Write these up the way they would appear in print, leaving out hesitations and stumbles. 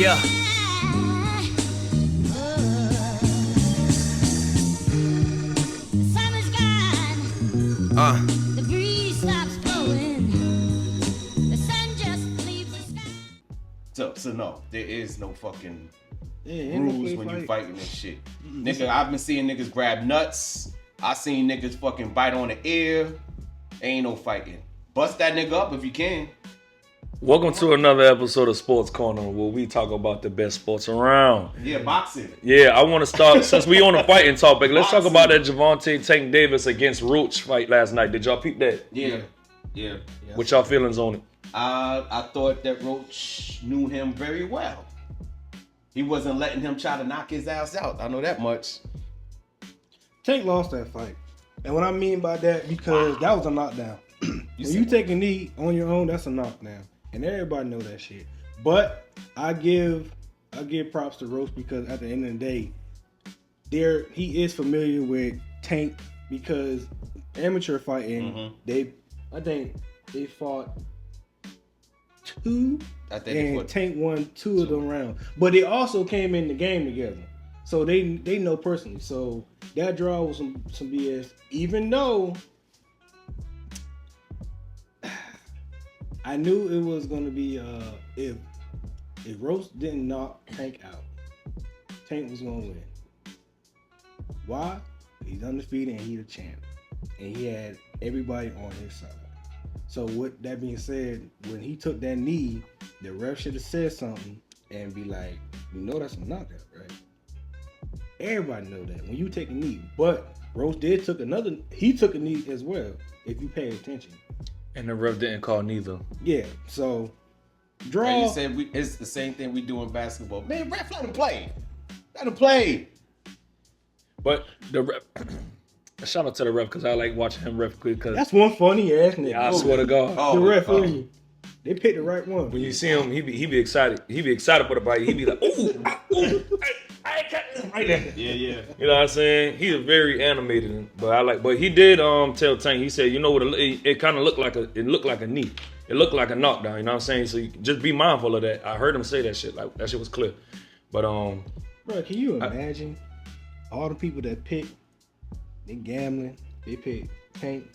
Yeah. Summer's gone. The breeze stops blowing. The sun just leaves the sky. So no, there is no fucking ain't no rules play when you fight. fighting this shit. Nigga, I've been seeing niggas grab nuts. I seen niggas fucking bite on the ear. Ain't no fighting. Bust that nigga up if you can. Welcome to another episode of Sports Corner where we talk about the best sports around. Yeah, boxing. Yeah, I want to start, since we on a fighting topic, let's talk Boxing. about that Gervonta Tank Davis against Roach fight last night. Did y'all peep that? Yeah. What y'all feelings on it? I thought that Roach knew him very well. He wasn't letting him try to knock his ass out. I know that much. Tank lost that fight. And what I mean by that, because that was a knockdown. When you take a knee on your own, that's a knockdown. And everybody know that shit. But I give props to Roach because at the end of the day, he is familiar with Tank because amateur fighting, I think they fought two I think and they fought Tank won two of them rounds. But they also came in the game together. So they know personally. So that draw was some BS. Even though I knew it was gonna be if Roast didn't knock Tank out, Tank was gonna win. Why? He's undefeated and he's a champ. And he had everybody on his side. So with that being said, when he took that knee, the ref should have said something and be like, you know that's a knockout, right? Everybody know that when you take a knee. But Roach took a knee as well, if you pay attention. And the ref didn't call neither. Yeah, so draw. And you said it's the same thing we do in basketball. Man, ref, let him play. Let him play. But the ref, shout out to the ref because I like watching him ref because That's one funny ass nigga. I swear to God. The referee. They picked the right one. When you see him, he be excited. He be excited for the fight. He be like, ooh, I got this right there. Yeah. You know what I'm saying? He's very animated, but he did tell Tank. He said, you know what? It kind of looked like a knee. It looked like a knockdown. You know what I'm saying? So you just be mindful of that. I heard him say that shit. Like that shit was clear. But bro, can you imagine all the people that pick? They gambling. They pick Tank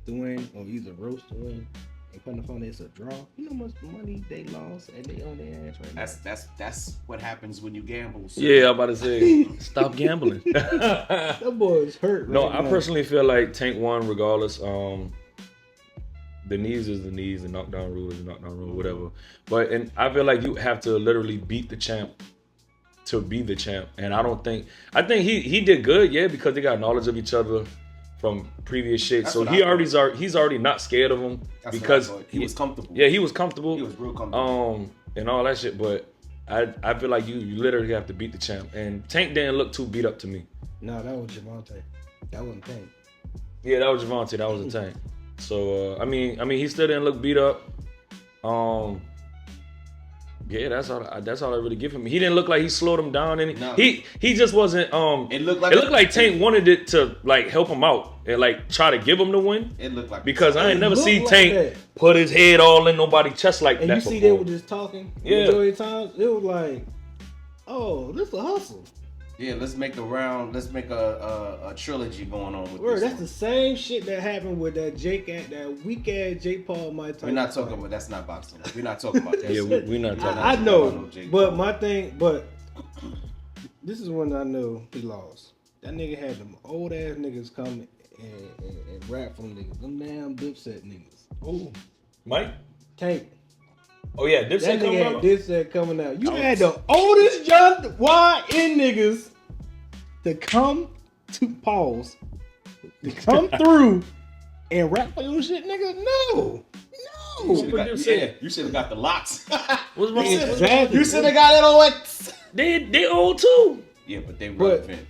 to win or either Roast to win. And come to find it's a draw. You know how much money they lost and they on their ass right now. That's what happens when you gamble. So. yeah, I'm about to say, stop gambling. That boy's hurt. No, right I now. personally feel like Tank won regardless. The knees is the knees, the knockdown rule is the knockdown rule, whatever. And I feel like you have to literally beat the champ to be the champ. And I think he did good, yeah, because they got knowledge of each other from previous shit. That's So what he's already not scared of him because he was comfortable. Yeah, he was comfortable. He was real comfortable. And all that shit. But I feel like you literally have to beat the champ. And Tank didn't look too beat up to me. No, that was Gervonta. That wasn't Tank. Yeah, that was Gervonta. That was a Tank. So I mean, he still didn't look beat up. Yeah, that's all I really give him. He didn't look like he slowed him down any. No. He just wasn't. It looked like Tank wanted it to like help him out and like try to give him the win. It looked like Because I ain't never looked seen like Tank that. put his head all in nobody's chest like And that you see before. they were just talking. Yeah. Majority of times it was like, oh, this a hustle. Yeah, let's make a trilogy going on with Word, this. that's one. the same shit that happened with that weak ass Jake Paul Mike Tyson. We're not talking about that's not boxing. We're not talking about that. Yeah, we're not talking. I about know, no Jake but Paul. my thing, this is when I know he lost. That nigga had them old ass niggas come and rap from niggas. Them damn Dipset niggas. Ooh, Mike. Tank. Oh yeah, That Dipset nigga coming had out. Dipset coming out. You had the oldest John YN niggas to come to pause, to come through and rap for your shit, nigga. No. You should have got the locks. What's wrong? Exactly. You should have got it on X. They old too. Yeah, but they But- relevant.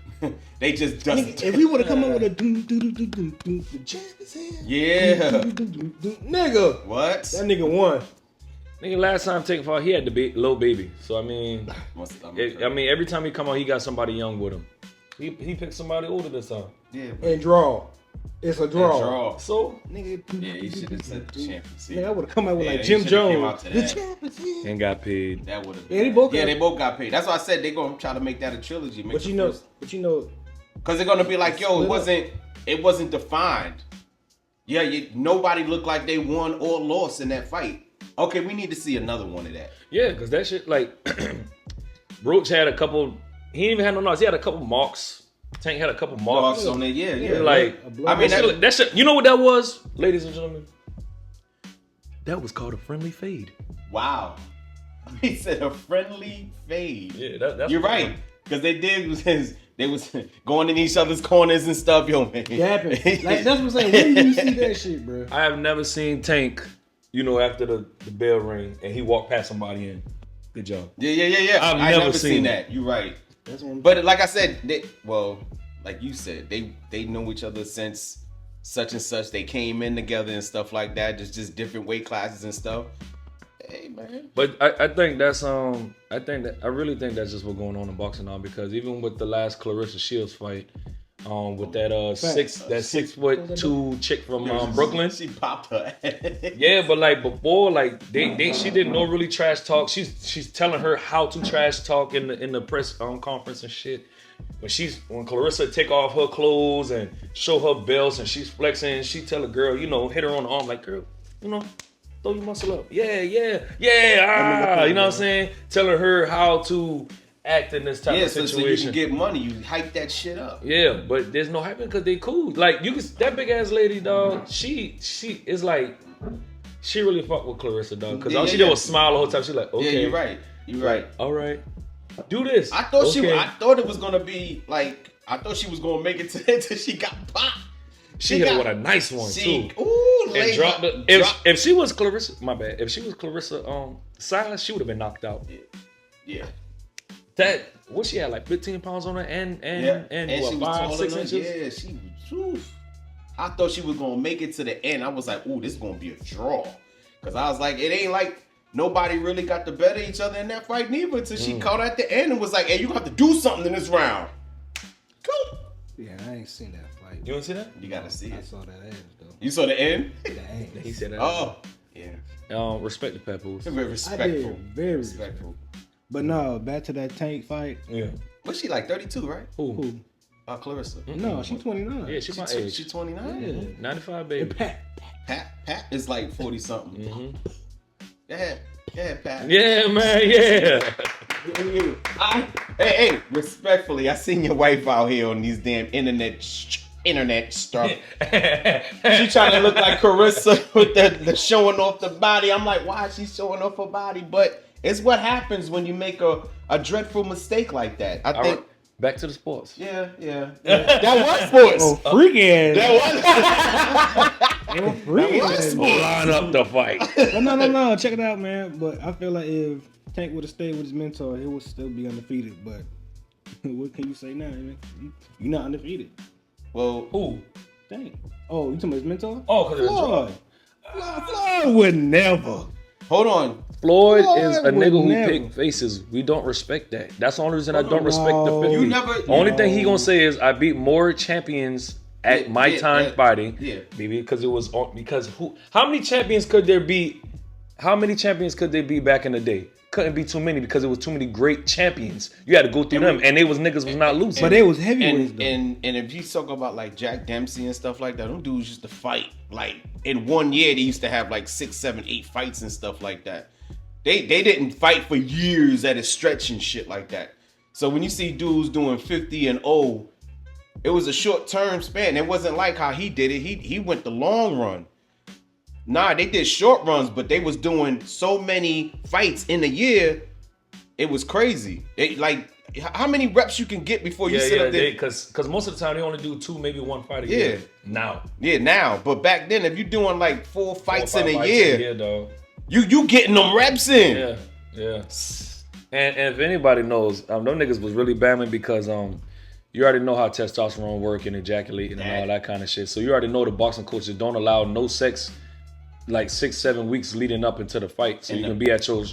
They just dust Nigga, if we would have come up with a doom doom doom doom doom doom, the champ is here. Yeah. Doom, doom, doom, doom. Nigga, What? that nigga won. Nigga, last time Tank fought, he had the little baby. So I mean, every time he come out, he got somebody young with him. He picked somebody older this time. Yeah, And draw. It's a draw. Draw. So Nigga, Yeah, he should have said the championship. Nigga, I would have come out with Yeah, like he Jim shoulda came Jones. out to The that. championship. and got paid. That would have. Yeah, they both Yeah, got- they both got paid. That's why I said they gonna try to make that a trilogy. But you know, because they're gonna be like, yo, Split it wasn't defined. Yeah, nobody looked like they won or lost in that fight. Okay, we need to see another one of that. Yeah, because that shit, like, Brooks had a couple, he didn't even have no knocks. He had a couple marks. Tank had a couple marks. Marks on it, yeah. Like, a blood- I mean, that shit, you know what that was, ladies and gentlemen? That was called a friendly fade. Wow. He said a friendly fade. Yeah, that's You're right, because they was going in each other's corners and stuff, yo, man. it happened. Like, that's what I'm saying. When do you see that shit, bro? I have never seen Tank, after the bell ring and he walked past somebody in. Good job. Yeah. I've I never never seen seen that. You're right. That's what I'm But like I said, like you said, they know each other since such and such. They came in together and stuff like that. Just different weight classes and stuff. Hey man. But I think that's I really think that's just what's going on in boxing now, because even with the last Clarissa Shields fight, with that 6'2" chick from Brooklyn. She popped her head. Yeah, but like before, like she didn't know really trash talk. She's telling her how to trash talk in the press conference and shit. When Clarissa take off her clothes and show her belts and she's flexing, she tell a girl, hit her on the arm like, girl, throw your muscle up. Yeah, you know what I'm saying? Telling her how to act in this type of situation. So you can get money. You hype that shit up. Yeah, but there's no hyping because they cool. Like that big ass lady, dog. She is like, she really fuck with Clarissa, dog. Because all she did was smile the whole time. She like, okay, Yeah, you're right. You're right. all right, do this. I thought okay. I thought it was gonna be like, I thought she was gonna make it till she got popped. She hit her with a nice one too. Ooh, And dropped the, if she was Clarissa, my bad. If she was Clarissa size, she would have been knocked out. Yeah. That what she had like 15 pounds on her and what, she was 5, taller 6 than- inches. Yeah, she was. Oof. I thought she was gonna make it to the end. I was like, ooh, this is gonna be a draw. Cause I was like, it ain't like nobody really got the better of each other in that fight neither. Until she caught at the end and was like, hey, you have to do something in this round. Cool. Yeah, I ain't seen that fight. You want to see that? You gotta see I it. saw that ass though. You saw the end? The ass. He said that. Oh, yeah. Respect the Papoose. Very I respectful. did very Respectful. respectful. But no, back to that Tank fight. Yeah. What's she like? 32, right? Who? Clarissa. No, she 29. Yeah, she my age. She 29. 95 baby. Pat is like 40 something. Yeah, Pat. Yeah, man. Yeah. Hey, respectfully, I seen your wife out here on these damn internet stuff. She trying to look like Carissa with the showing off the body. I'm like, why is she showing off her body? But it's what happens when you make a dreadful mistake like that. I think. Right. Back to the sports. Yeah. That was sports. Oh, freaky ass. That was. Freaky ass. Line up the fight. But no. Check it out, man. But I feel like if Tank would have stayed with his mentor, he would still be undefeated. But what can you say now, man? You're not undefeated. Well, Who? Tank. Oh, you talking about his mentor? Oh, because Floyd would never. hold on. Floyd Floyd is a would nigga who never. pick faces. We don't respect that. That's the only reason I don't respect No. the 50. You never. Only thing he gonna say is I beat more champions at my time fighting. Yeah. Maybe because it was because who? How many champions could there be? How many champions could there be back in the day? Couldn't be too many because it was too many great champions. You had to go through them, and they was niggas was not losing. But they was heavyweights though. And if you talk about like Jack Dempsey and stuff like that, them dudes used to fight. Like in 1 year, they used to have like 6, 7, 8 fights and stuff like that. They didn't fight for years at a stretch and shit like that. So when you see dudes doing 50 and 0, it was a short term span. It wasn't like how he did it. He went the long run. Nah, they did short runs, but they was doing so many fights in a year. It was crazy. Like how many reps you can get before you sit up there? Because most of the time they only do 2, maybe 1 fight a Yeah. year. Now, Yeah, now. But back then, if you're doing like 4 fights 4 or 5 in a fights year, dog. you getting them reps in. Yeah. And if anybody knows, them niggas was really bamming because you already know how testosterone work and ejaculating and all that kind of shit. So you already know the boxing coaches don't allow no sex like 6-7 weeks leading up into the fight, so you can be at your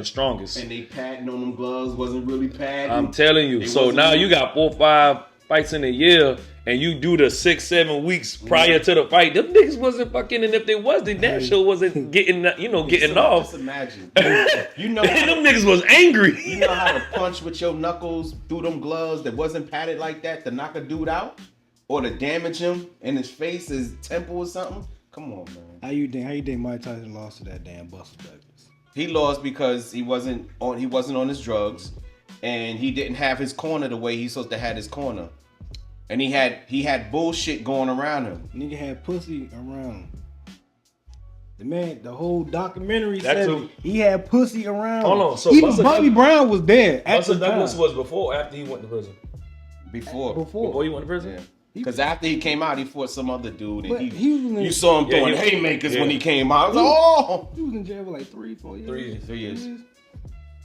strongest. And they padding on them gloves wasn't really padding. I'm telling you. It So wasn't now really- you got 4 or 5 fights in a year, and you do the 6-7 weeks prior to the fight, them niggas wasn't fucking, and if they was, they damn sure wasn't getting off. Just imagine. You know, And them niggas was angry. you know how to punch with your knuckles through them gloves that wasn't padded like that to knock a dude out, or to damage him in his face, his temple or something. Come on, man. How you think Mike Tyson lost to that damn Buster Douglas? He lost because he wasn't on his drugs, and he didn't have his corner the way he's supposed to have his corner, and he had bullshit going around him. Nigga had pussy around him. The whole documentary That said too. he had pussy around. Hold him. on, so even Buster Bobby Brown was there at Buster the Douglas time. was before or after he went to prison? Before. Before he went to prison? Yeah. Because after he came out, he fought some other dude, But and he was in- you saw him Yeah, throwing he- haymakers yeah. when he came out. I was like, oh, He was in jail for like 3-4 years. 3 years. 3 years.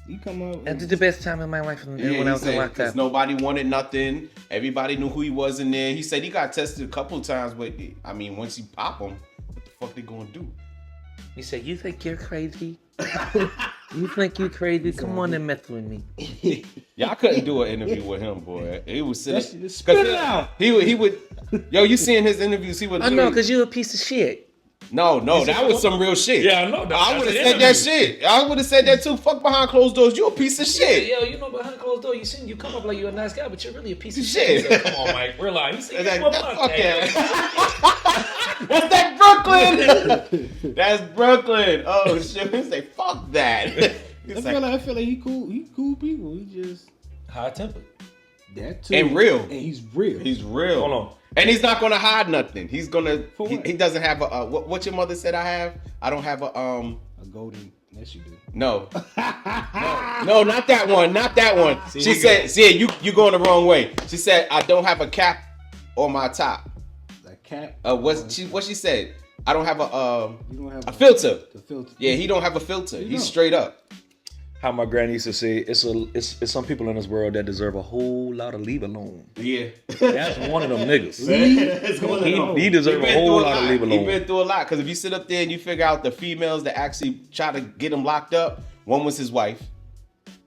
He come out. I did the best time in my life when Yeah, I was locked because up. nobody wanted nothing. Everybody knew who he was in there. He said he got tested a couple of times, but I mean, once you pop him, what the fuck they gonna do? He said, "You think you're crazy? You think you crazy? Come on and mess with me." Y'all couldn't do an interview with him, boy. He was That sitting. shit- spit it out. He would. Yo, you seeing his interviews? He would. I know, cause you're a piece of shit. No, that was some real shit. Yeah, I know. I would have said that shit. I would have said that too. Fuck behind closed doors. You a piece of shit. Yo, you know behind closed door, you come up like you're a nice guy, but you're really a piece of Shit. shit. Come on, Mike. Realize. He said, Like, "Fuck fuck that." that. That's that Brooklyn. That's Brooklyn. Oh shit. He say fuck that. He's like, I feel like he cool. He cool people. He just High tempered. that too. And real. And he's real. he's real. Hold on. And he's not gonna hide nothing. He's gonna. For what? He doesn't have a. What your mother said I have. I don't have a. a golden. Yes, you do. No. No, not that one. Not that one. See, She he said, "See, you going the wrong way." She said, "I don't have a cap on my top." A cap. What she said? I don't have You don't have a filter. The filter. Yeah, he don't have a filter. You He's don't. straight up. How my granny used to say, it's some people in this world that deserve a whole lot of leave alone. Yeah. That's one of them niggas. It's going He deserve a whole lot of leave He alone. been through a lot because if you sit up there and you figure out the females that actually try to get him locked up, one was his wife,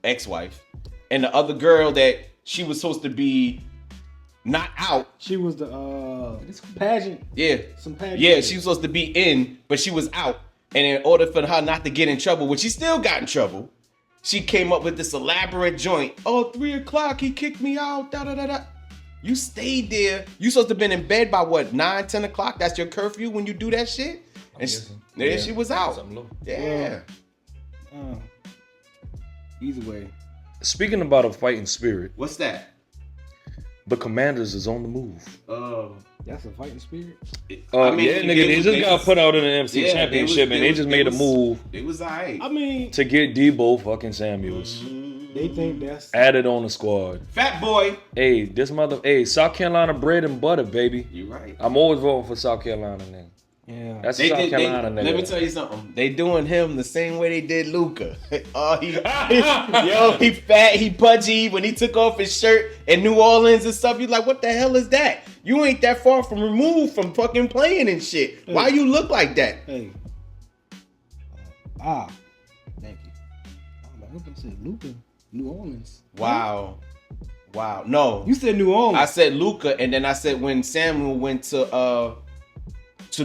ex-wife, and the other girl that she was supposed to be not out. She was the pageant. Yeah. Some pageant. Yeah, she was supposed to be in, but she was out. And in order for her not to get in trouble, which she still got in trouble, she came up with this elaborate joint. Oh, 3 o'clock, he kicked me out. Da da da da. You stayed there. You supposed to have been in bed by what, 9, 10 o'clock? That's your curfew when you do that shit? And she was out. Something low. Yeah. Either way. Speaking about a fighting spirit, What's that? the Commanders is on the move. That's a fighting spirit. Yeah, nigga, they just got put out in the MC Yeah, Championship, and they just made a move It was alright. I mean, to get Debo fucking Samuels they think that's added on the squad. Fat boy. Hey, South Carolina bread and butter, baby. You right. I'm always voting for South Carolina, nigga. yeah. That's a South Carolina nigga. Let me tell you something. They doing him the same way they did Luca. He fat, he pudgy. When he took off his shirt in New Orleans and stuff, you like, what the hell is that? You ain't that far from removed from fucking playing and shit. Why you look like that? Hey. Thank you. I'm gonna say Luca, New Orleans. Wow. No, You said New Orleans. I said Luca, and then I said when Samuel went to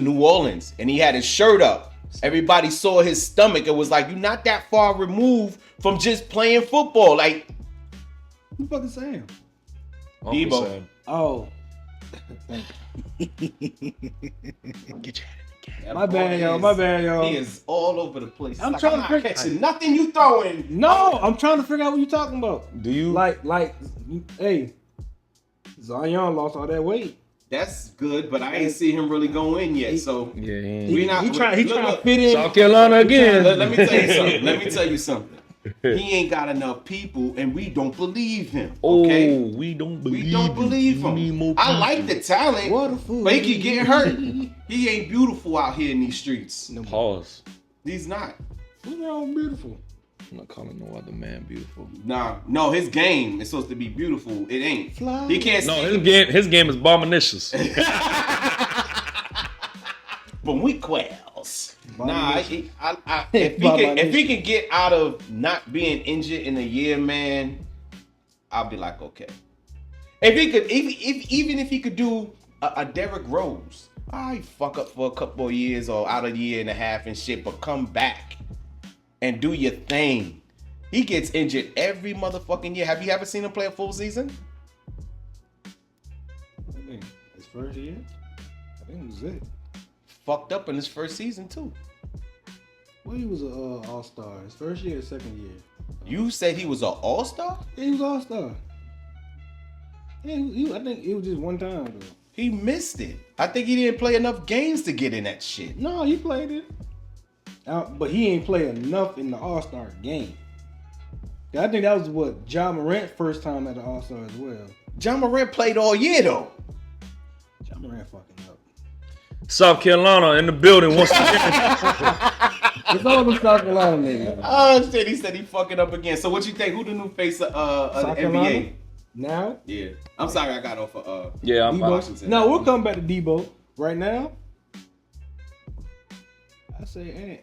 New Orleans and he had his shirt up. Everybody saw his stomach. It was like, you're not that far removed from just playing football. Like, Who the fuck is Sam? Uncle Debo. Sam. Oh. get your My bad, y'all. My bad, y'all. He is all over the place. I'm Like, trying I'm to not figure- catching nothing you throwing. No, I'm trying to figure out what you're talking about. Do you Hey, Zion lost all that weight. That's good, but I ain't see him really go in yet. So Yeah, he ain't. We not- He trying look, to look. fit in. South Carolina again. let me tell you something. Let me tell you something. He ain't got enough people, and we don't believe him. Okay, Oh, we don't believe. we don't believe We need more him. I people. like the talent, What a fool. but he keep getting hurt. He ain't beautiful out here in these streets. Pause. He's not. What's wrong with beautiful? I'm not calling no other man beautiful. Nah, no, his game is supposed to be beautiful. It ain't. Fly. He can't. No, see. his game is bominicious. But we quells. Nah, if he Bob can get out of not being injured in a year, man, I'll be like, okay. If he could, even if he could do a Derrick Rose, I fuck up for a couple of years or out of a year and a half and shit, but come back and do your thing. He gets injured every motherfucking year. Have you ever seen him play a full season? I think his first year, I think it was it. Fucked up in his first season too. Well, he was an all-star. His first year, second year. You said he was an all-star? Yeah, he was all-star. Yeah, I think it was just one time though. He missed it. I think he didn't play enough games to get in that shit. No, he played it. But he ain't play enough in the All-Star game. I think that was what Ja Morant first time at the All-Star as well. John Morant played all year though. Ja Morant fucking up. South Carolina in the building once again. It's all the South Carolina niggas. Oh shit, he said he fucking up again. So what you think? Who the new face of the South NBA? Carolina? Now? Yeah. I'm sorry I got off of Yeah, I'm Debo. No, we'll come back to Debo. Right now, I say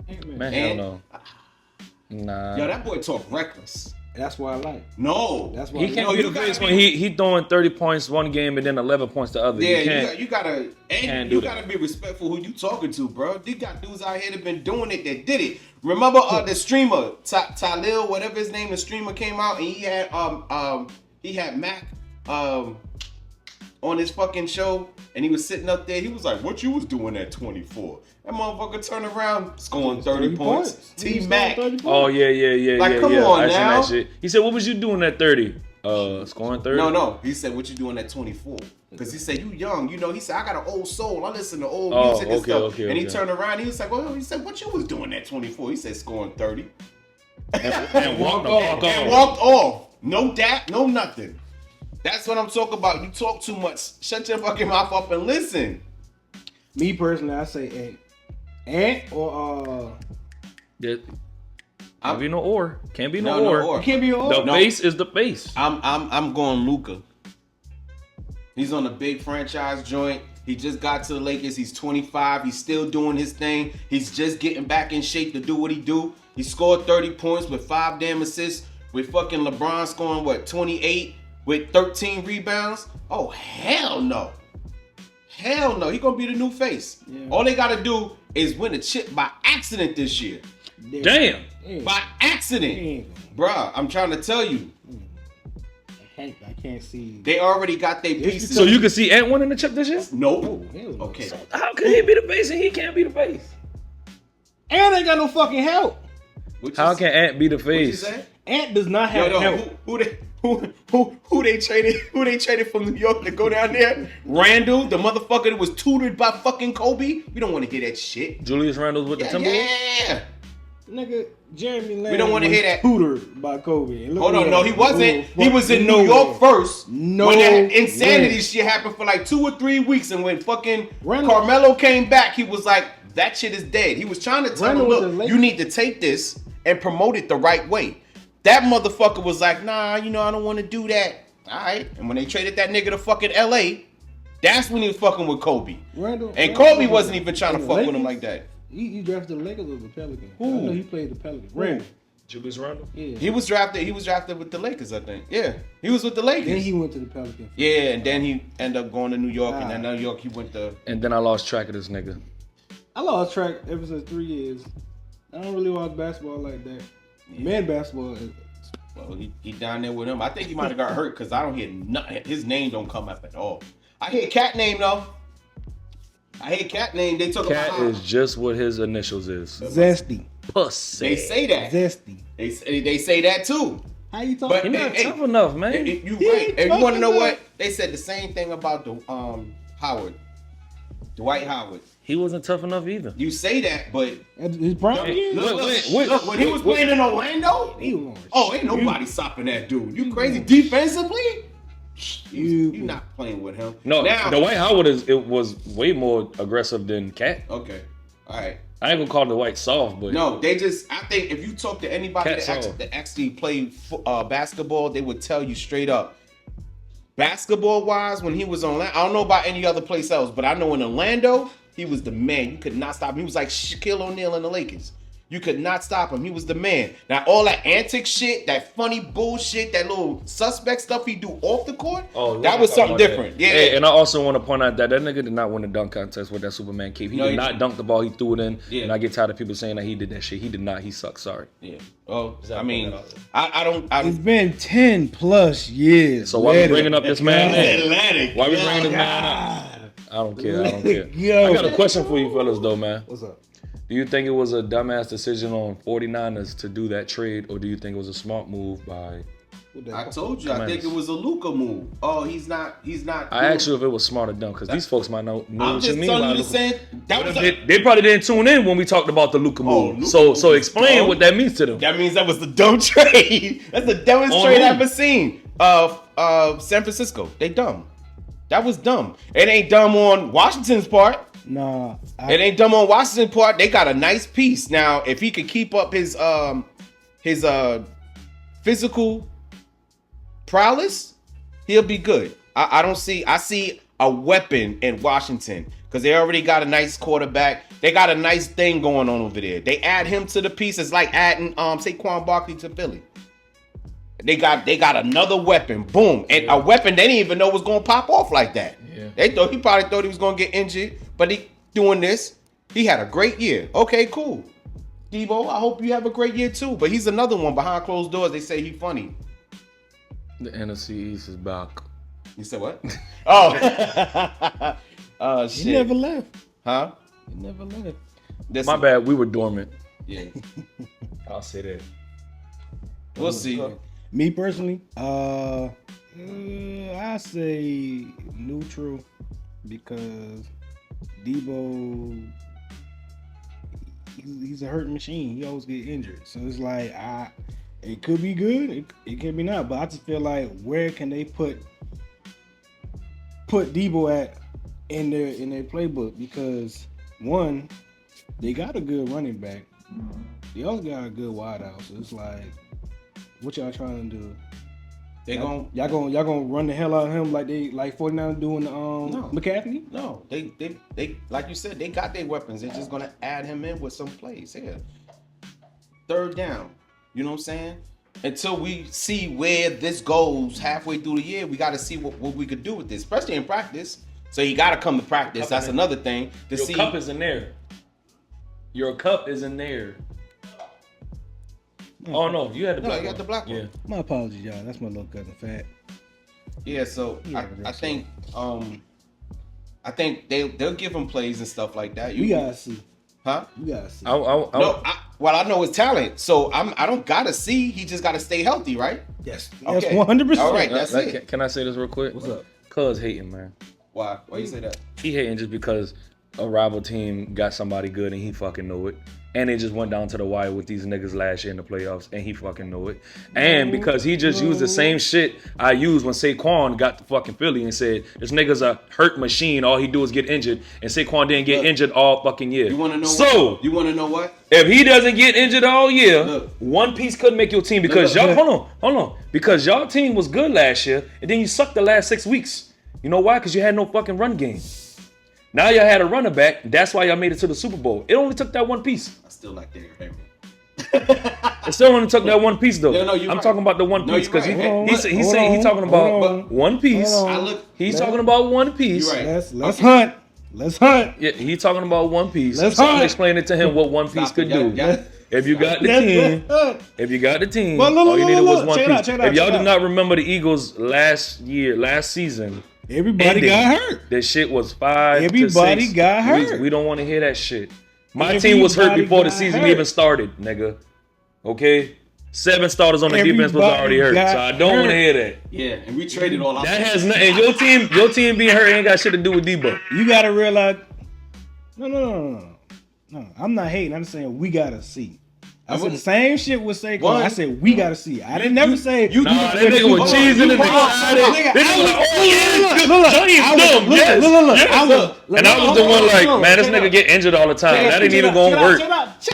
Ant-Man. Man, And- hell no. Nah. Yo, that boy talk reckless. That's why I like. No. That's why He I can't like. be you the gotta base be- when he throwing 30 points one game and then 11 points the other. Yeah, you can't. you gotta can't you do that. gotta be respectful who you talking to, bro. They got dudes out here that been doing it that did it. Remember the streamer Talil, whatever his name, the streamer came out and he had Mac on his fucking show and he was sitting up there. He was like, "What you was doing at 24?" That motherfucker turned around, scoring 30 points. He T Mac. scored 30 Oh points. yeah. Like, come yeah. on I seen now. that shit. He said, "What was you doing at 30? Scoring 30." No. He said, "What you doing at 24?" Because he said, "You young." You know, he said, "I got an old soul. I listen to old Oh, music and okay, stuff." okay, and he okay. turned around. He was like, "Well," he said, "What you was doing at 24?" He said, "Scoring 30." And walked the fuck And off. walked off. No dap, no nothing. That's what I'm talking about. You talk too much. Shut your fucking mouth up and listen. Me personally, I say Ant or Can't be no or. Can't be no, No or. or. it can't be The all. No. base is the base. I'm going Luka. He's on a big franchise joint. He just got to the Lakers. He's 25. He's still doing his thing. He's just getting back in shape to do what he do. He scored 30 points with 5 damn assists. With fucking LeBron scoring 28 with 13 rebounds. Oh hell no. Hell no. He gonna be the new face. Yeah. All they gotta do is win a chip by accident this year. Damn. By accident. Bruh, I'm trying to tell you. I can't see. They already got their pieces. So you can see Ant winning the chip this year? Nope. hell no. Okay. How can he be the base and he can't be the base? Ant ain't got no fucking help. What you How say? can Ant be the What you face? say? Ant does not have Yo, help. who they traded from New York to go down there? Randall, the motherfucker that was tutored by fucking Kobe. We don't want to hear that shit. Julius Randle's with the Timberwolves? Yeah. Nigga, Jeremy Lamb don't wanna was hear that. tutored by Kobe. And look Hold where on, no, he at. wasn't. Oh, He was in fuck, New York nowhere. first. No When that insanity way. shit happened for like 2 or 3 weeks, and when fucking Randall- Carmelo came back, he was like, "That shit is dead." He was trying to tell Randall him, was the "Look, Lakers- you need to take this and promote it the right way." That motherfucker was like, "Nah, I don't want to do that." All right. And when they traded that nigga to fucking LA, that's when he was fucking with Kobe. Randall, And Randall Kobe was wasn't in even trying to the fuck with him Lakers? like that. He drafted the Lakers or the Pelicans. Who? I know he played the Pelicans. Randall. Julius Randle? Yeah. He was drafted with the Lakers, I think. Yeah. He was with the Lakers. Then he went to the Pelicans. Yeah, and then he ended up going to New York, and Ah. then New York he went to. And then I lost track of this nigga. I lost track ever since 3 years. I don't really watch basketball like that. Man basketball is Well, he down there with him. I think he might have got hurt because I don't hear nothing. His name don't come up at all. I hear Cat name though. I hear Cat name. They talk Cat about. is just what his initials is. zesty. Pussy. They say that. Zesty. They say that too. How you But talking? He not Hey, tough enough, man. You He right. ain't And you want to know tough what? enough. They said the same thing about the Howard, Dwight Howard. He wasn't tough enough either. You say that, but At his prime years? look, when he was playing in Orlando, He was on oh, ain't nobody stopping that dude. You crazy defensively? You You- not playing with him. No, now. Dwight Howard was way more aggressive than Cat. Okay, all right. I ain't gonna call Dwight soft, but No, they just. I think if you talk to anybody Cat's that off. actually played basketball, they would tell you straight up. Basketball wise, when he was on, I don't know about any other place else, but I know in Orlando, he was the man. You could not stop him. He was like Shaquille O'Neal in the Lakers. You could not stop him. He was the man. Now, all that antic shit, that funny bullshit, that little suspect stuff he do off the court, that was something different. Yeah. Hey, and I also want to point out that nigga did not win the dunk contest with that Superman cape. He did not dunk the ball. He threw it in. Yeah. And I get tired of people saying that he did that shit. He did not. He sucks. Sorry. Yeah. Oh, I mean, I don't. It's been 10 plus years. So why we bringing up this man? Atlantic. Why we bringing this man up? I don't care. I don't care. Yo. I got a question for you fellas though, man. What's up? Do you think it was a dumbass decision on 49ers to do that trade, or do you think it was a smart move by? I told you, I think it was a Luka move. Oh, he's not. I asked you if it was smart or dumb, because these folks might know I'm what just you mean telling by you the Luka. same. That was They probably didn't tune in when we talked about the Luka move. Luka So was explain dumb. what that means to them. That means that was the dumb trade. That's the dumbest On trade who? I've ever seen. San Francisco. They dumb. That was dumb. It ain't dumb on Washington's part. Nah. It ain't dumb on Washington's part. They got a nice piece. Now, if he could keep up his physical prowess, he'll be good. I see a weapon in Washington because they already got a nice quarterback. They got a nice thing going on over there. They add him to the piece. It's like adding Saquon Barkley to Philly. They got another weapon. Boom. And a weapon they didn't even know was gonna pop off like that. Yeah. He probably thought he was gonna get injured, but he doing this. He had a great year. Okay, cool. Debo, I hope you have a great year too. But he's another one behind closed doors. They say he funny. The NFC East is back. You said what? Oh. Oh shit. He never left. Huh? He never left. My bad. We were dormant. Yeah. I'll say that. We'll see. Me personally, I say neutral because Debo, he's a hurt machine. He always get injured, so it's like it could be good, it could be not. But I just feel like where can they put Debo at in their playbook? Because one, they got a good running back. They also got a good wideout. So it's like, what y'all trying to do? Y'all gonna run the hell out of him like 49 doing McCaffrey? No, they like you said, they got their weapons. They're just gonna add him in with some plays here. Third down. You know what I'm saying? Until we see where this goes halfway through the year, we got to see what we could do with this, especially in practice. So you got to come to practice. That's another thing to Your see. cup is in there. Your cup is in there. Oh no, you had the black you got one. the black one. Yeah. My apologies, y'all. That's my little cousin Fat. Yeah, so I think they'll give him plays and stuff like that. We gotta see. Huh? We gotta see. I know his talent, so I don't gotta see. He just gotta stay healthy, right? Yes. Okay. That's 100%. All right, that's it. Can I say this real quick? What's up? Cuz hating, man. Why you say that? He hating just because a rival team got somebody good and he fucking know it. And it just went down to the wire with these niggas last year in the playoffs, and he fucking know it. And because he just used the same shit I used when Saquon got to fucking Philly and said, this nigga's a hurt machine, all he do is get injured, and Saquon didn't get injured all fucking year. You want to know So, you want to know what? if he doesn't get injured all year, Look. one piece couldn't make your team because hold on. Because y'all team was good last year, and then you sucked the last 6 weeks. You know why? Because you had no fucking run game. Now y'all had a running back. That's why y'all made it to the Super Bowl. It only took that one piece. I still like Derrick Henry. It still only took that one piece though. No, you're I'm right. talking about the one No, piece you're because right. he's talking about one piece. Hold on. He's talking about one piece. You're right. Let's hunt. Let's hunt. Yeah, he's talking about one piece. Let's So I'm hunt. explaining to him what one piece Stop could it. do. Yeah. If you got the Let's team, hunt. all you needed was one Check it out, piece. check it out, If y'all check it do out. not remember the Eagles last season, Everybody ending, got hurt. that shit was 5 Everybody to 6. got hurt. We don't want to hear that shit. My team was hurt Everybody before the got season hurt. even started, nigga. Okay? 7 starters on the defense was Everybody already hurt, got so I don't want to hurt. hear that. Yeah, and we traded all our That has nothing. Your team being hurt ain't got shit to do with Debo. You gotta realize. No. I'm not hating. I'm just saying we gotta see. I said the same shit with Saquon. One- I said we gotta see. I didn't never say you- Nah, that nigga was cheesing and excited. That nigga was like, oh yeah, Johnny's dumb. Yes. Look. And I was the one like, man, this nigga get injured all the time. That ain't even gonna work.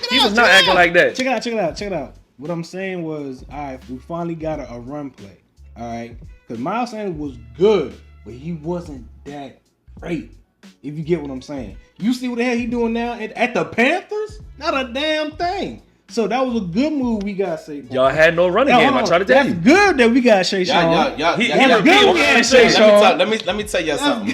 He was not acting like that. Check it out. What I'm saying was, all right, we finally got a run play. All right, because Miles Sanders was good, but he wasn't that great. If you get what I'm saying, you see what the hell he doing now at the Panthers? Not a damn thing. So that was a good move we got Saquon. Y'all had no running game. I tried to tell That's you. good that we got Shay Sean. Y'all, He y'all, repeated what I said. let me tell y'all something.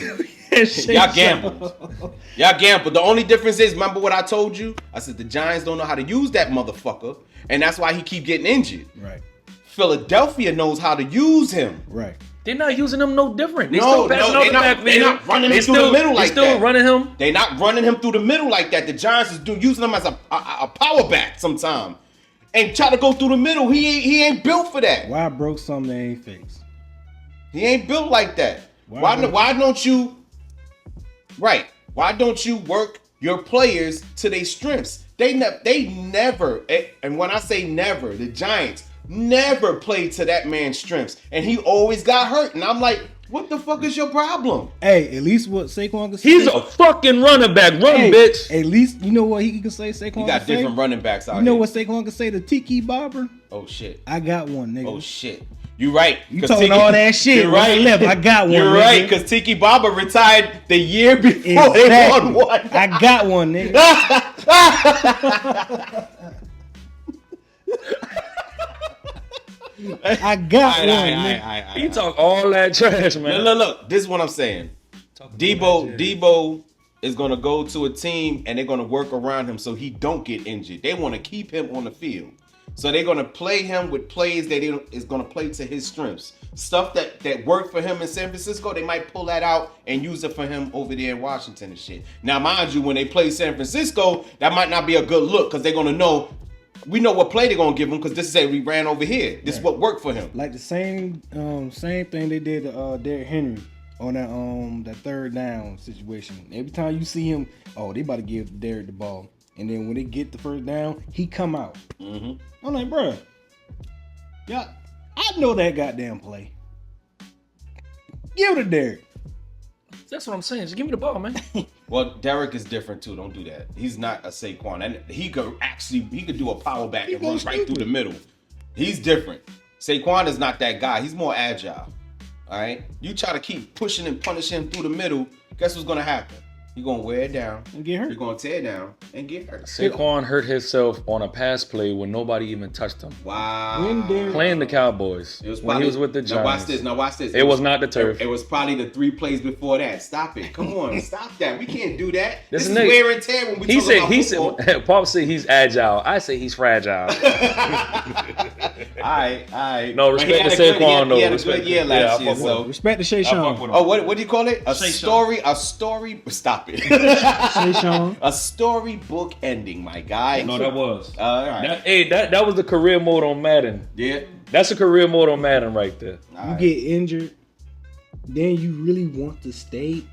Shay Y'all Sean. gambled. Y'all gambled. The only difference is, remember what I told you? I said the Giants don't know how to use that motherfucker, and that's why he keep getting injured. Right. Philadelphia knows how to use him. Right. They're not using him no different. They No, still passing no, out they the not- backfield. they not running him through the middle like They still that. running him. They not running him through the middle like that. The Giants is using him as a power back sometime, and try to go through the middle. He ain't built for that. Why I broke something they ain't fixed? He ain't built like that. Why Why don't you? Right. Why don't you work your players to their strengths? They never. And when I say never, the Giants never played to that man's strengths, and he always got hurt. And I'm like, what the fuck is your problem? Hey, at least what Saquon can say. He's a fucking running back. Run, Hey, bitch. At least you know what he can say. Saquon You got can say? different running backs out You know here. what Saquon can say to Tiki Barber? Oh shit. I got one, nigga. Oh shit. You right. You 'Cause talking all that shit. You're Right right. left. I got one. You're nigga. right, because Tiki Baba retired the year before they Exactly. won one. I got one, nigga. I got one, nigga. He talk all that trash, man. Look. This is what I'm saying. Debo is gonna go to a team and they're gonna work around him so he don't get injured. They want to keep him on the field, so they're gonna play him with plays that is gonna play to his strengths. Stuff that worked for him in San Francisco, they might pull that out and use it for him over there in Washington and shit. Now, mind you, when they play San Francisco, that might not be a good look because they're gonna know. We know what play they're gonna give him because this is we ran over here. This is what worked for him. Like the same thing they did to Derrick Henry on that third down situation. Every time you see him, oh, they about to give Derrick the ball, and then when they get the first down, he come out. I'm like, bruh, yeah, I know that goddamn play. Give it to Derrick. That's what I'm saying. Just give me the ball, man. Well, Derek is different too. Don't do that. He's not a Saquon, and he could do a power back and run right through the middle. He's different. Saquon is not that guy. He's more agile. All right. You try to keep pushing and punishing him through the middle. Guess what's gonna happen? You're gonna wear it down And get hurt. You're gonna tear down and get hurt. Saquon hurt himself on a pass play when nobody even touched him. Wow. When Derrick- Playing the Cowboys. It was when probably, he was with the Giants. Now watch this. It was not the turf. It was probably the 3 plays before that. Stop it. Come on. Stop that. We can't do that. This is nigga- wear and tear when we talk about football. Pop said he's agile. I say he's fragile. All right. No, But he respect had to a good- Saquon, though. He had a Respect good to- year yeah, last I year. fuck So, Respect to Shay I fuck Sean. with him. oh, what do you call it? A Shay story. Stop it. Shay Sean. A storybook ending, my guy. No, that was. All right. That was the career mode on Madden. Yeah. That's a career mode on Madden right there. You get injured, then you really want to stay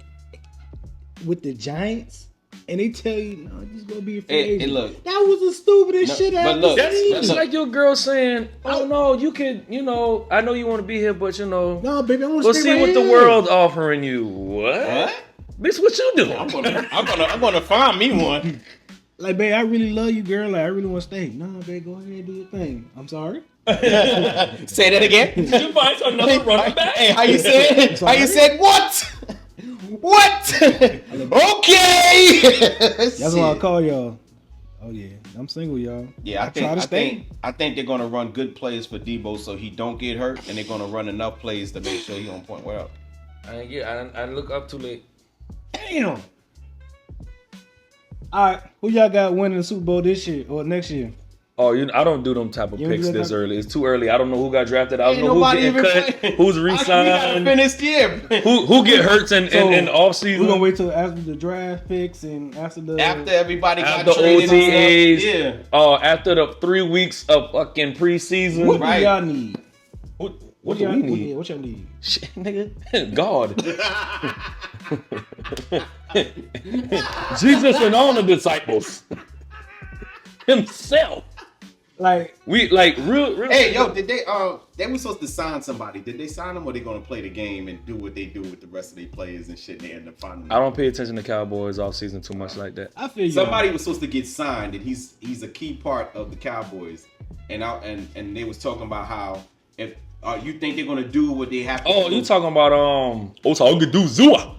with the Giants, and they tell you, no, just go be a free Hey, agent. look. That was the stupidest No, shit but I ever look, That's seen. just like your girl saying, "Oh no, you could, I know you want to be here, but No, baby, I want to go stay see right what the here. world's offering you." What? What? Bitch, what you doing? I'm gonna find me one. Like, babe, I really love you, girl. Like, I really want to stay. No, babe, go ahead and do your thing. I'm sorry. Say that again. You find another running back? Hey, how you said? How you said what? What? Okay. That's why I call y'all. Oh yeah, I'm single, y'all. Yeah, I try to stay. think they're gonna run good plays for Debo so he don't get hurt, and they're gonna run enough plays to make sure he on point. Well, I look up too late. Damn. All right, who y'all got winning the Super Bowl this year or next year? Oh, I don't do them type of You don't picks do that this type- early. It's too early. I don't know who got drafted. I don't ain't know who's nobody getting even cut, playing. who's We gotta re-signed, finish the year. who get hurt in So, off season. We're gonna wait till after the draft picks and after the After everybody got After traded OTAs, and stuff. after the 3 weeks of fucking preseason. What Right. do y'all need? What do y'all we need? What y'all need? Shit, nigga. God. Jesus and all the disciples. Himself. Like, We like real. Hey, yo, did they were supposed to sign somebody. Did they sign them or they gonna play the game and do what they do with the rest of their players and shit and they end up finding I don't pay attention to Cowboys off season too much like that. I feel you. somebody was supposed to get signed and he's a key part of the Cowboys. And they was talking about how if you think they're gonna do what they have to Oh, do. you talking about Osaogedu Zua?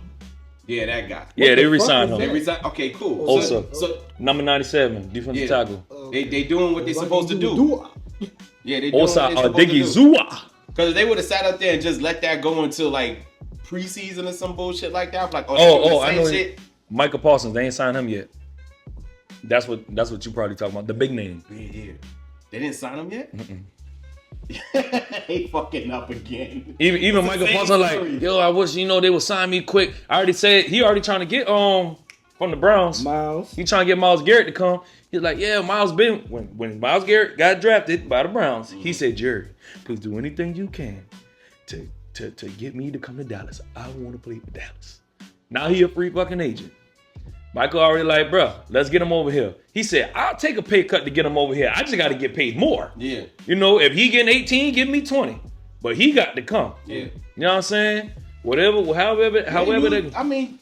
Yeah, that guy. Yeah, they the fuck re-signed is They him. resign. Okay, cool. Osa. So Number 97, defensive Yeah. tackle. they doing what they supposed to do. Yeah, they doing Osa what they supposed to Adigi do. Zua. Because they would have sat up there and just let that go until like preseason or some bullshit like that. Like, I know. shit. Michael Parsons, they ain't signed him yet. That's what you probably talking about. The big name. Yeah. They didn't sign him yet? He fucking up again. Even It's the Michael same Parsons like, story. yo, I wish they would sign me quick. I already said he already trying to get from the Browns. Miles. He trying to get Myles Garrett to come. He's like, yeah, Myles been when Myles Garrett got drafted by the Browns. He said, Jerry, please do anything you can to get me to come to Dallas. I want to play for Dallas. Now he a free fucking agent. Michael already like, bro, let's get him over here. He said, I'll take a pay cut to get him over here. I just got to get paid more. Yeah. If he getting 18, give me 20. But he got to come. Yeah. You know what I'm saying? Whatever, however they, I mean,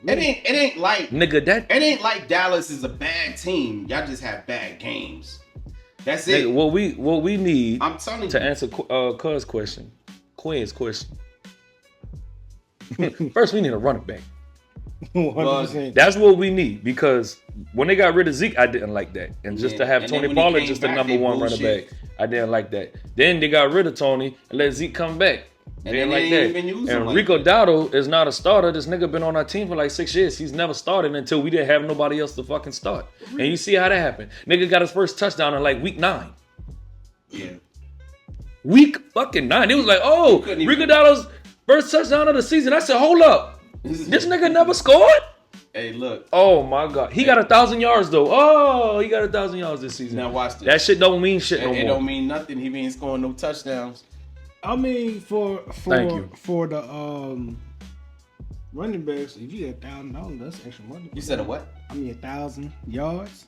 it ain't like nigga, that it ain't like Dallas is a bad team. Y'all just have bad games. That's it. nigga, what we need I'm telling to you. answer Quinn's question. First, we need a running back. 100%. That's what we need because when they got rid of Zeke, I didn't like that. And just Yeah. to have And then Tony when he Pollard came just the back, number they one running bullshit. back, I didn't like that. Then they got rid of Tony and let Zeke come back. And Didn't then like they that. ain't even use him And like Rico that. Dowdle is not a starter. This nigga been on our team for like 6 years. He's never started until we didn't have nobody else to fucking start. And you see how that happened. Nigga got his first touchdown in like week 9. Yeah. Week fucking 9. It was like, oh, couldn't even- Rico Dowdle's first touchdown of the season. I said, hold up. This nigga never scored? Hey, look. Oh my God. He got 1,000 yards though. Oh, he got 1,000 yards this season. Now watch this. That shit don't mean shit no It more. don't mean nothing. He ain't scoring no touchdowns. I mean, Thank you. for the running backs, if you get $1,000, that's extra money. You said a what? I mean, 1,000 yards.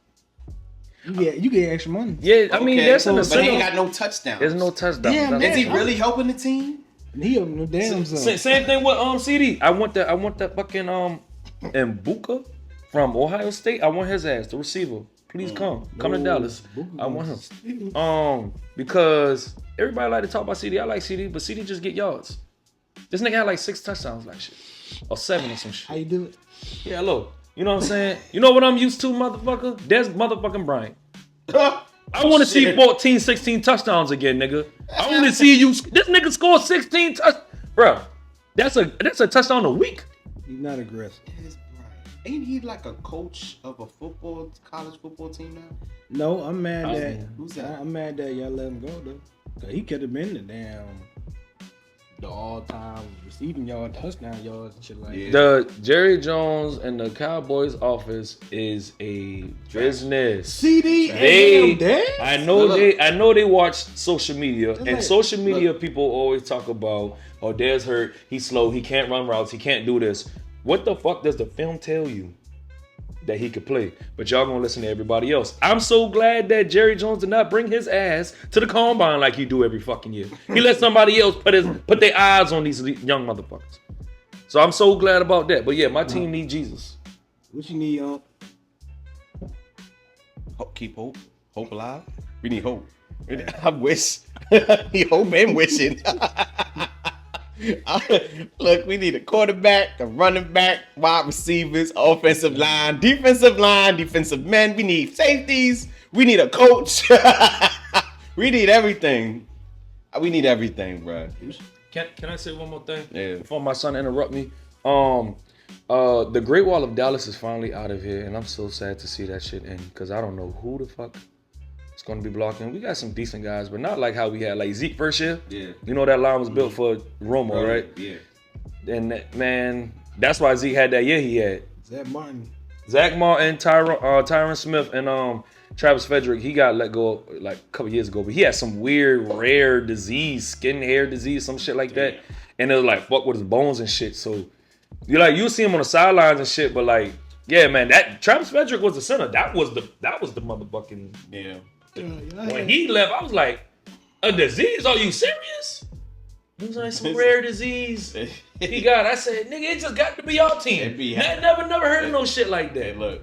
You get extra money. Yeah, I mean, Okay, that's in the but he ain't center. got no touchdowns. There's no touchdown. Yeah, That's- man. Is he really helping the team? And he up no damn Same zone. thing with CD. I want that fucking Mbuka from Ohio State. I want his ass, the receiver. Please come to Dallas. I want him. Because everybody like to talk about CD. I like CD, but CD just get yards. This nigga had like 6 touchdowns, like shit, or 7 or some How shit. you do it? Yeah, hello. You know what I'm saying? You know what I'm used to, motherfucker? Des motherfucking Bryant. I want to see Shit. 14, 16 touchdowns again, nigga. I want to see you. This nigga score 16 touchdowns, bro. That's a touchdown a week. He's not aggressive. Yes, Brian. Ain't he like a coach of a college football team now? No, I'm mad that Who's that? I'm mad that y'all let him go though. 'Cause he could have been the all-time receiving yard, touchdown yards, and shit like Yeah. The Jerry Jones and the Cowboys office is a business. CD They, and them I know Look. I know they watch social media, and like- social media people always talk about, oh, Dez hurt, he's slow, he can't run routes, he can't do this. What the fuck does the film tell you that he could play? But y'all gonna listen to everybody else. I'm so glad that Jerry Jones did not bring his ass to the combine like he do every fucking year. He let somebody else put their eyes on these young motherfuckers. So I'm so glad about that. But yeah, my team need Jesus. What you need, Keep hope. Hope alive. We need hope. I wish. He hope and wishing. Look, we need a quarterback, a running back, wide receivers, offensive line, defensive men. We need safeties. We need a coach. We need everything. We need everything, bro. Can I say one more thing? Yeah. Before my son interrupt me. The Great Wall of Dallas is finally out of here, and I'm so sad to see that shit end because I don't know who the fuck is going to be blocking. We got some decent guys, but not like how we had like Zeke first year. Yeah. You know that line was built for Romo, right? Yeah. And man, that's why Zeke had that year he had. Zach Martin. Zach Martin, Tyron Smith, and Travis Frederick, he got let go like a couple years ago, but he had some weird, rare disease, skin hair disease, some shit like that. And it was like fuck with his bones and shit. So you'll see him on the sidelines and shit, but like, yeah, man, that Travis Frederick was the center. That was the motherfucking Yeah. when he left, I was like, a disease? Are you serious? He was like some rare disease. He got. I said, nigga, it just got to be our team. It be Never heard of no shit like Hey, that. look.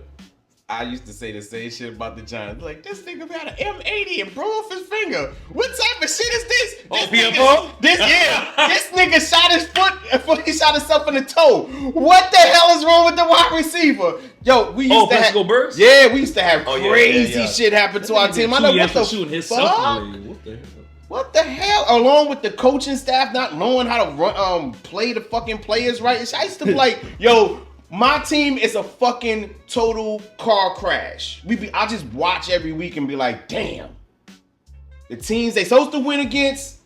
I used to say the same shit about the Giants. Like, this nigga had an M80 and broke off his finger. What type of shit is this? Oh, This PFO? this nigga shot his foot. He shot himself in the toe. What the hell is wrong with the wide receiver? Yo, we used to have. Plaxico Burress? Yeah, we used to have Oh, yeah, crazy yeah. shit happen to our team. I know what the shooting himself. fuck. What the hell? What the hell? Along with the coaching staff not knowing how to run, play the fucking players right. I used to be like, yo, my team is a fucking total car crash. I just watch every week and be like, damn. The teams they supposed to win against,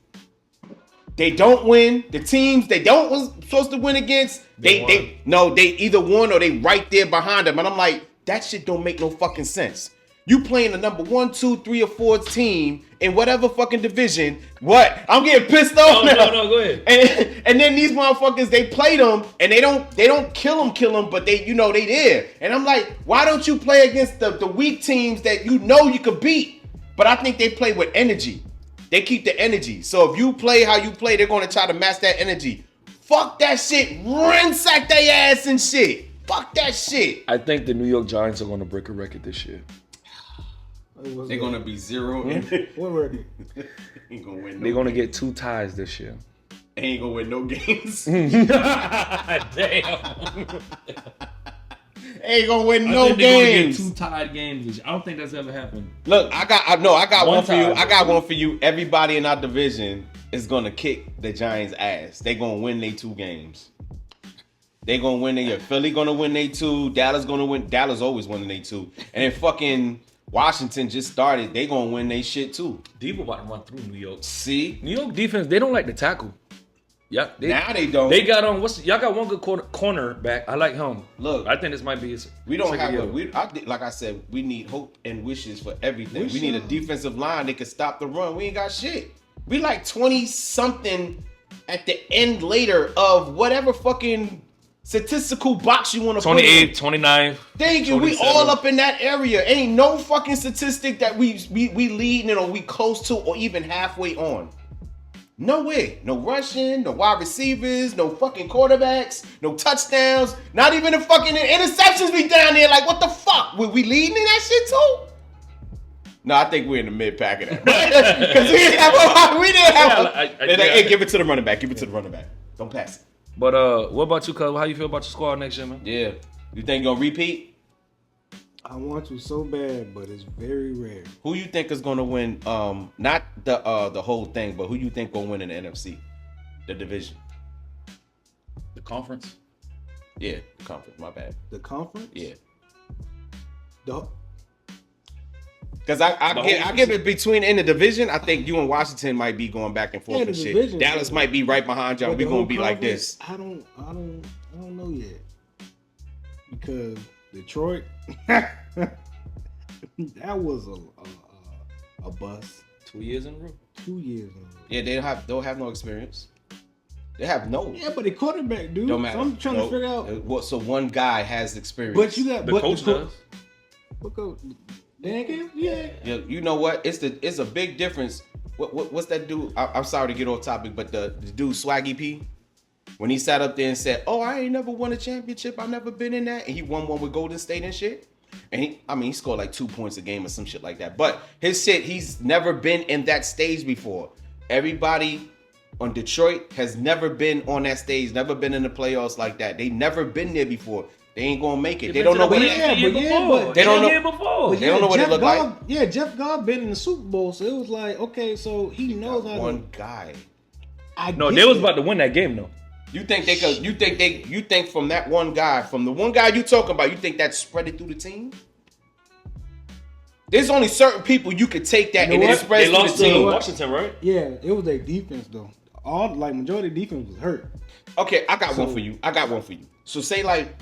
they don't win. The teams they don't was supposed to win against, they either won or they right there behind them. And I'm like, that shit don't make no fucking sense. You playing the number 1, 2, 3, or 4 team in whatever fucking division. What? I'm getting pissed off now. No, go ahead. And then these motherfuckers, they play them and they don't kill them, but they there. And I'm like, why don't you play against the weak teams that you know you could beat? But I think they play with energy. They keep the energy. So if you play how you play, they're going to try to match that energy. Fuck that shit. Ransack their ass and shit. Fuck that shit. I think the New York Giants are going to break a record this year. They're going to be 0 and What record? ain't going to win no They're going to games. get 2 ties this year. Ain't going to win no games. Damn. Ain't going to win I no think they're gonna games. get 2 tied games this year. I don't think that's ever happened. Look, I got One one for you. time. I got one for you. Everybody in our division is gonna kick the Giants' ass. They gonna win their 2 games. They gonna win their Philly gonna win their 2. Dallas gonna win. Dallas always winning their 2. And then fucking Washington just started. They gonna win their shit too. Debo about to run through New York. See, New York defense, they don't like to tackle. Yeah, now they don't. They got on. Y'all got one good corner back. I like him. Look, I think this might be his. we don't second have year. like I said, we need hope and wishes for everything. Wish we need a y'all- defensive line that can stop the run. We ain't got shit. We like 20 something at the end later of whatever fucking statistical box you want to put in. 28, 29. Thank you. We 27. all up in that area. Ain't no fucking statistic that we leading it or we close to or even halfway on. No way. No rushing, no wide receivers, no fucking quarterbacks, no touchdowns, not even the fucking interceptions be down there. Like, what the fuck? We leading in that shit too? No, I think we're in the mid pack of that. Because we didn't have They're like, hey, give it to the running back. Give it to the running back. Don't pass it. But what about you, cuz? How you feel about your squad next year, man? Yeah. You think you're gonna repeat? I want to so bad, but it's very rare. Who you think is gonna win? Not the whole thing, but who you think gonna win in the NFC, the division? The conference. Yeah, the conference. My bad. The conference? Yeah, The, because I give it between in the division. I think you and Washington might be going back and forth Yeah, and the shit. division. Dallas might be right behind y'all. but We the gonna whole be like conference, this. I don't know yet. Because Detroit, that was a bust 2 years in a row. 2 years in a row. Yeah, they'll have no experience. They have no. Yeah, but the quarterback, dude. Don't matter. So I'm trying to figure out. What? So one guy has experience. But you got The but coach the does. What coach? Dan Campbell? Yeah. You know what? It's a big difference. What's that dude? I'm sorry to get off topic, but the dude Swaggy P, when he sat up there and said, "Oh, I ain't never won a championship. I've never been in that," and he won one with Golden State and shit. And he scored like 2 points a game or some shit like that. But his shit, he's never been in that stage before. Everybody on Detroit has never been on that stage, never been in the playoffs like that. They never been there before. They ain't gonna make it. They don't know what playoffs. it is. They don't know- They don't know what it Jeff look Goff, like. Yeah, Jeff Goff been in the Super Bowl, so it was like, okay, so he knows how One guy. to. No, they was about to win that game though. You think they could? You think from that one guy, from the one guy you talking about, you think that spread it through the team? There's only certain people you could take that You know and it what? spreads They through lost the to team. Washington, right? Yeah, it was their defense though. Majority of the defense was hurt. Okay, I got one for you. So say like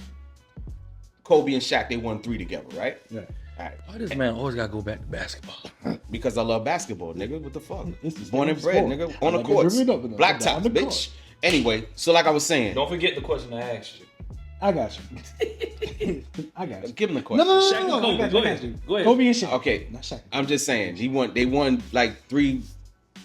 Kobe and Shaq, they won 3 together, right? Yeah. All right. Why this man always gotta go back to basketball? Because I love basketball, nigga. What the fuck? It's the Born and same bred, sport. nigga. On the Like, courts. dribble it up and Black down tops, the bitch. court. Anyway, so like I was saying, Don't forget the question I asked you. I got you. I got you. give him the No, question. no, no, Shaq no, and no, Kobe, I got go you, I ahead. got you. Go ahead. Kobe and Shaq. Okay. Not Shaq. I'm just saying, they won like 3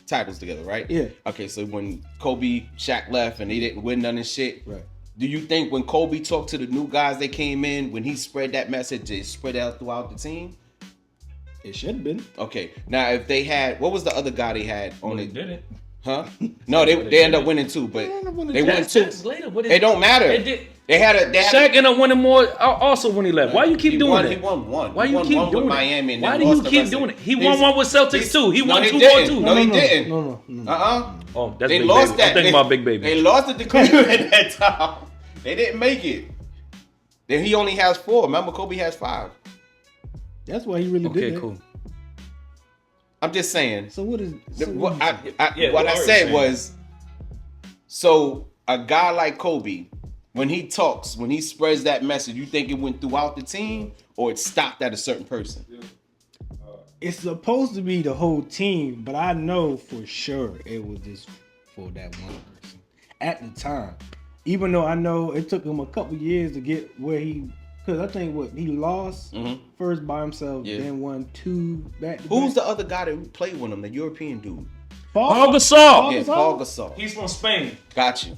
titles together, right? Yeah. Okay, so when Kobe, Shaq left and they didn't win none of shit, Right. Do you think when Kobe talked to the new guys that came in, when he spread that message, it spread out throughout the team? It should have been. Okay. Now, if they had, what was the other guy they had on They it? did it. Huh? No, they ended up winning too, but they won two. That's later. What is It don't matter. It did. They had Shaq ended up winning more also when he left. Why you keep doing won, that? He won one. Why He you won keep one doing with it? Miami and Why then do you lost the keep rest of doing it. it? He won one with Celtics too. He No, won he 2 didn't. more too. No, he didn't. No. Oh, that's They Big lost Baby. that. I'm thinking about Big Baby. They lost it to Cleveland that time. They didn't make it. Then he only has 4. Remember, Kobe has 5. That's why he really Okay, did cool. I'm just saying. So what is? So What what I, is Yeah, what we I already said saying. was, so a guy like Kobe, when he talks, when he spreads that message, you think it went throughout the team or it stopped at a certain person? it's supposed to be the whole team, but I know for sure it was just for that one person at the time. Even though I know it took him a couple years to get where he, because I think he lost first by himself, Yeah. then won 2 back. Who's the other guy that played with him? The European dude. Paul Gasol. Yeah, Paul Gasol. He's from Spain. Got you.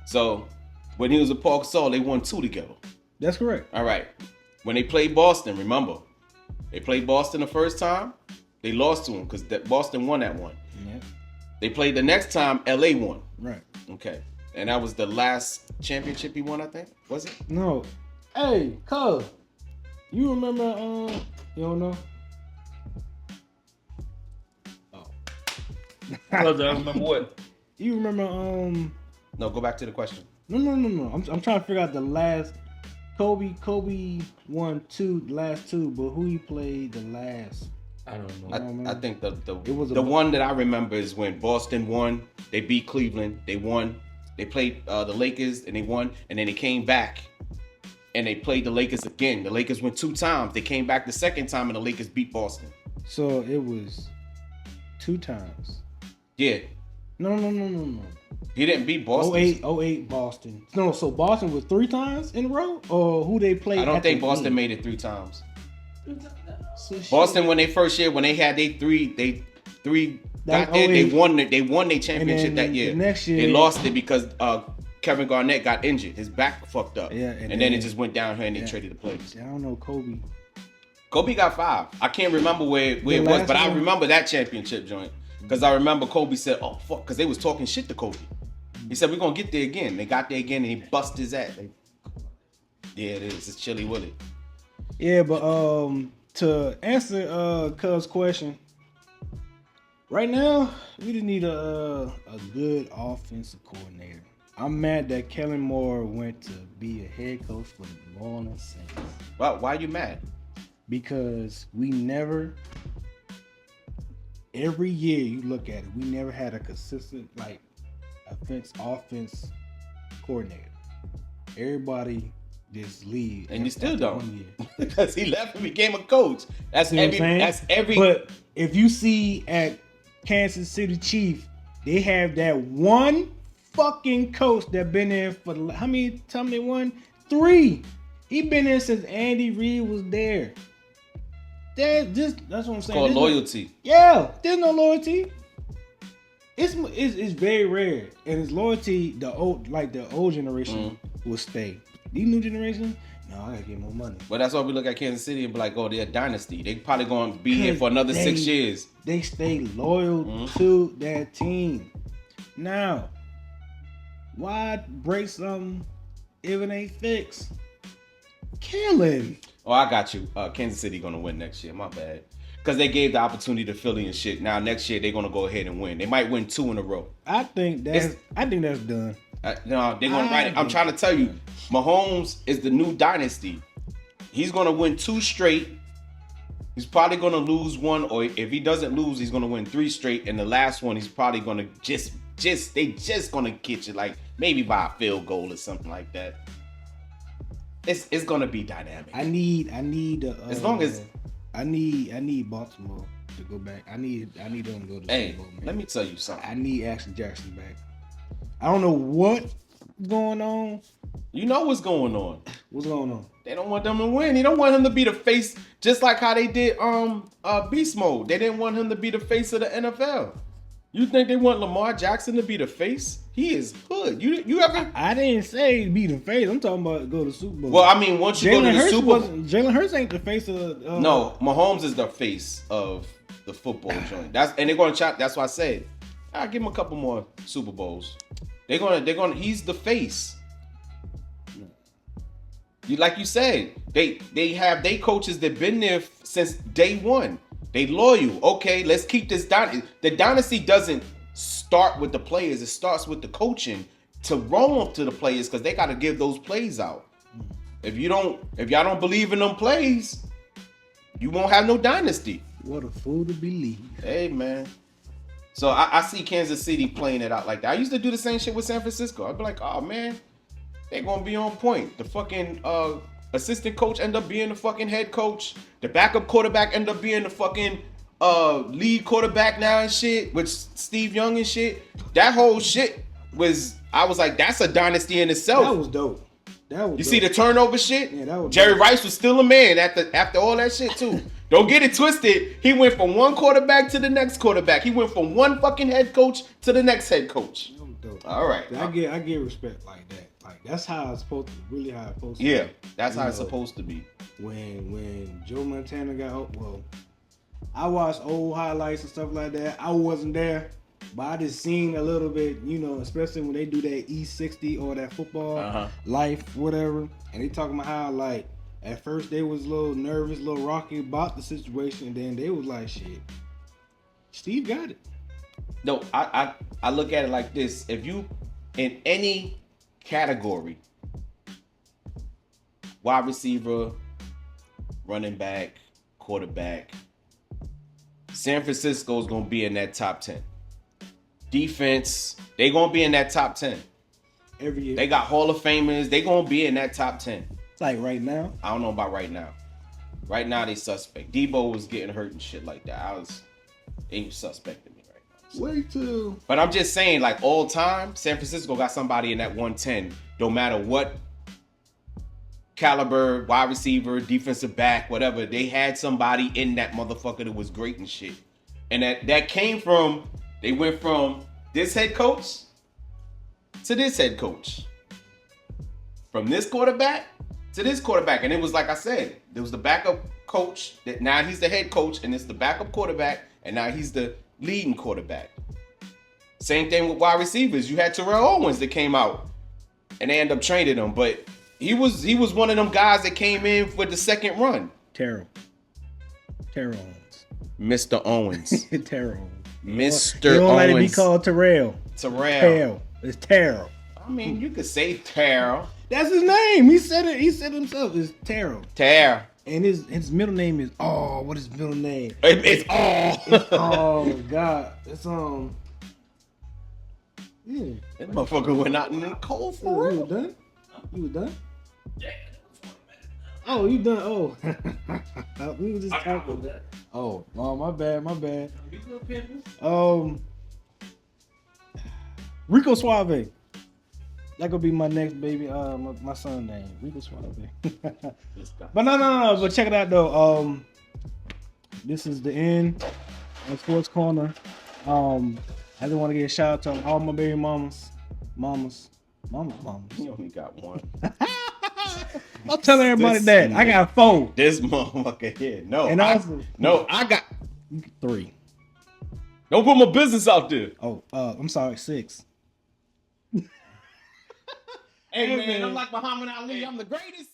So when he was with Paul Gasol, they won 2 together. That's correct. All right. When they played Boston, remember, they played Boston the first time. They lost to him because Boston won that one. Yeah. They played the next time. LA won. Right. Okay. And that was the last championship he won, I think. Was it? No. Hey, cuz, you remember? You don't know? I remember what? You remember? No, go back to the question. No. I'm trying to figure out the last. Kobe won 2, the last 2, but who he played the last? I don't know. I think the was a- one that I remember is when Boston won. They beat Cleveland. They won. They played the Lakers and they won. And then they came back and they played the Lakers again. The Lakers went 2 times. They came back the second time and the Lakers beat Boston. So it was 2 times. Yeah. No. He didn't beat Boston. 08 Boston. No, so Boston was 3 times in a row, or who they played? I don't at think the Boston end? made it 3 times. So shit. Boston, when they first year, when they had they three That got there, they 08. won their championship And then that year. the next year- they lost it because Kevin Garnett got injured. His back fucked up. Yeah, and and then then- it just went downhill and they Yeah. traded the players. I don't know Kobe. Kobe got 5. I can't remember where it was, last but I one? remember that championship joint. Because I remember Kobe said, oh, fuck, because they was talking shit to Kobe. He said, we're going to get there again. They got there again and he busted his ass. Yeah, it is. It's Chilly Willy. Yeah, but to answer Cub's question, right now we just need a good offensive coordinator. I'm mad that Kellen Moore went to be a head coach for the New Orleans Saints Why are you mad? because we never. Every year you look at it, we never had a consistent offense coordinator. Everybody just leave, And you still after don't. 1 year. Because he left and became a coach. That's See what I'm saying? That's every. But if you see at Kansas City Chiefs, they have that one fucking coach that been there for how many times they won? 3. He been there since Andy Reid was there. That's what I'm saying. called There's loyalty. yeah, there's no loyalty. It's very rare, and it's loyalty. The old generation will stay. These new generation, no, I gotta get more money. But that's why we look at Kansas City and be like, oh, they're a dynasty. They probably going to be here for another They- 6 years. They stay loyal to their team. Now, why break something if it ain't fixed? Kill him. Oh, I got you. Kansas City going to win next year. My bad. Because they gave the opportunity to Philly and shit. Now, next year, they're going to go ahead and win. They might win 2 in a row. I think that's done. No, they're going to write it. I'm trying to tell you, Mahomes is the new dynasty. He's going to win 2 straight. He's probably going to lose 1, or if he doesn't lose, he's going to win 3 straight. And the last one, he's probably going to they just going to get you, like maybe by a field goal or something like that. It's going to be dynamic. I need As long as- I need Baltimore to go back. I need them to go to the Hey, Super Bowl, man. let me tell you something. I need Ashton Jackson back. I don't know what's going on. You know what's going on. What's going on? They don't want them to win. They don't want him to be the face, just like how they did Beast Mode. They didn't want him to be the face of the NFL. You think they want Lamar Jackson to be the face? He is hood. You ever? I didn't say be the face. I'm talking about go to the Super Bowl. Well, I mean, once you go to the Super Bowl, Jalen Hurts ain't the face of. no, Mahomes is the face of the football joint. And they're gonna chop. That's why I said, I'll give him a couple more Super Bowls. They're gonna. He's the face. You like you said, they have they coaches that been there since day one. They loyal. Okay, let's keep this dynasty. The dynasty doesn't start with the players. It starts with the coaching to roll up to the players because they got to give those plays out. If y'all don't believe in them plays, you won't have no dynasty. What a fool to believe. Hey man. So I see Kansas City playing it out like that. I used to do the same shit with San Francisco. I'd be like, oh man, they're gonna be on point. The fucking assistant coach end up being the fucking head coach. The backup quarterback end up being the fucking lead quarterback now and shit, with Steve Young and shit. That whole shit was, I was like, that's a dynasty in itself. That was dope. You see the turnover shit? Yeah, that was Jerry dope. Rice was still a man after all that shit too. Don't get it twisted. He went from one quarterback to the next quarterback. He went from one fucking head coach to the next head coach. That was dope. All right. I get respect like that. Like that's how it's supposed to. Really how it's supposed to. Yeah, be. that's You how it's know, supposed to be. When Joe Montana got I watched old highlights and stuff like that. I wasn't there, but I just seen a little bit, especially when they do that E60 or that football life, whatever. And they talking about how like at first they was a little nervous, a little rocky about the situation, and then they was like, shit, Steve got it. No, I look at it like this. If you in any category, wide receiver, running back, quarterback, San Francisco's gonna be in that top 10. Defense, they gonna be in that top 10. Every year. They got Hall of Famers, they gonna be in that top 10. It's like right now. I don't know about right now. Right now they suspect. Debo was getting hurt and shit like that. They was suspecting me right now. So. Wait till. But I'm just saying, like all time, San Francisco got somebody in that 110. No matter what caliber, wide receiver, defensive back, whatever, they had somebody in that motherfucker that was great and shit. And that came from, they went from this head coach to this head coach. From this quarterback to this quarterback. And it was like I said, there was the backup coach, that now he's the head coach, and it's the backup quarterback, and now he's the leading quarterback. Same thing with wide receivers. You had Terrell Owens that came out, and they ended up training him, but he was one of them guys that came in for the second run. Terrell Owens. Mr. Owens. Terrell. Mr. You don't like to be Owens. called Terrell. Terrell. It's Terrell. I mean, you could say Terrell. That's his name. He said it. He said it himself. It's Terrell. Terrell. And his middle name is what is his middle name? It's all. Oh God. It's yeah. That motherfucker went out in the cold Oh, for you real. was done? You was done? Oh, you done? Oh. We were just talking. Oh, my bad. Rico Suave. That could be my next baby, my son name, Rico Suave. But no. But check it out though. This is the end of Sports Corner. I just want to give a shout out to all my baby mamas. He only got one. I'm telling everybody that I got 4. This motherfucker here. No. And also, I got 3. Don't put my business out there. Oh, I'm sorry, 6. Hey man, I'm like Muhammad Ali. I'm the greatest.